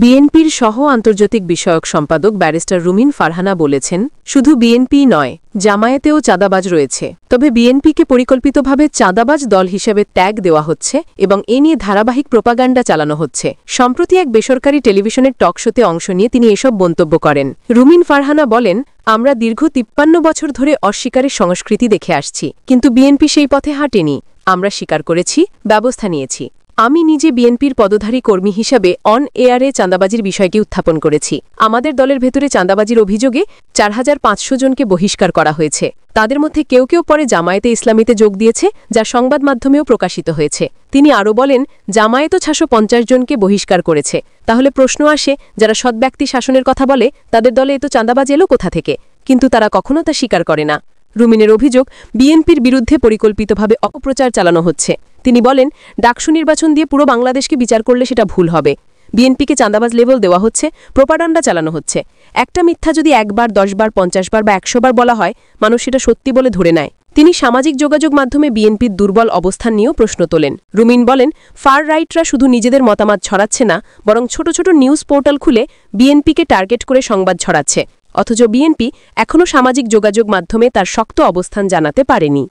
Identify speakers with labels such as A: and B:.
A: বিএনপির সহ আন্তর্জাতিক বিষয়ক সম্পাদক ব্যারিস্টার রুমিন ফারহানা বলেছেন, শুধু বিএনপি নয়, জামায়াতেও চাঁদাবাজ রয়েছে। তবে বিএনপিকে পরিকল্পিতভাবে চাঁদাবাজ দল হিসেবে ট্যাগ দেওয়া হচ্ছে এবং এ নিয়ে ধারাবাহিক প্রোপাগান্ডা চালানো হচ্ছে। সম্প্রতি এক বেসরকারি টেলিভিশনের টকশোতে অংশ নিয়ে তিনি এসব মন্তব্য করেন। রুমিন ফারহানা বলেন, আমরা দীর্ঘ 53 বছর ধরে অস্বীকারের সংস্কৃতি দেখে আসছি, কিন্তু বিএনপি সেই পথে হাঁটেনি। আমরা স্বীকার করেছি, ব্যবস্থা নিয়েছি। আমি নিজে বিএনপির পদধারী কর্মী হিসাবে অন এয়ারে চাঁদাবাজির বিষয়টি উত্থাপন করেছি। আমাদের দলের ভেতরে চাঁদাবাজির অভিযোগে 4500 জনকে বহিষ্কার করা হয়েছে। তাদের মধ্যে কেউ কেউ পরে জামায়াতে ইসলামীতে যোগ দিয়েছে, যা সংবাদ মাধ্যমেও প্রকাশিত হয়েছে। তিনি আরও বলেন, জামায়াতও 650 জনকে বহিষ্কার করেছে। তাহলে প্রশ্ন আসে, যারা সৎব্যক্তি শাসনের কথা বলে তাদের দলে এত চাঁদাবাজ এলো কোথা থেকে? কিন্তু তারা কখনো তা স্বীকার করে না। রুমিনের অভিযোগ, বিএনপির বিরুদ্ধে পরিকল্পিতভাবে অপপ্রচার চালানো হচ্ছে। তিনি বলেন, ডাকসু নির্বাচন দিয়ে পুরো বাংলাদেশকে বিচার করলে সেটা ভুল হবে। বিএনপিকে চাঁদাবাজ লেভেল দেওয়া হচ্ছে, প্রোপাগান্ডা চালানো হচ্ছে। একটা মিথ্যা যদি 1 বার, 10 বার, 50 বার বা 100 বার বলা হয়, মানুষ সেটা সত্যি বলে ধরে নেয়। তিনি সামাজিক যোগাযোগ মাধ্যমে বিএনপির দুর্বল অবস্থান নিয়েও প্রশ্ন তোলেন। রুমিন বলেন, ফার রাইটরা শুধু নিজেদের মতামত ছড়াচ্ছে না, বরং ছোট ছোট নিউজ পোর্টাল খুলে বিএনপিকে টার্গেট করে সংবাদ ছড়াচ্ছে। অথচ বিএনপি এখনও সামাজিক যোগাযোগ মাধ্যমে তার শক্ত অবস্থান জানাতে পারেনি।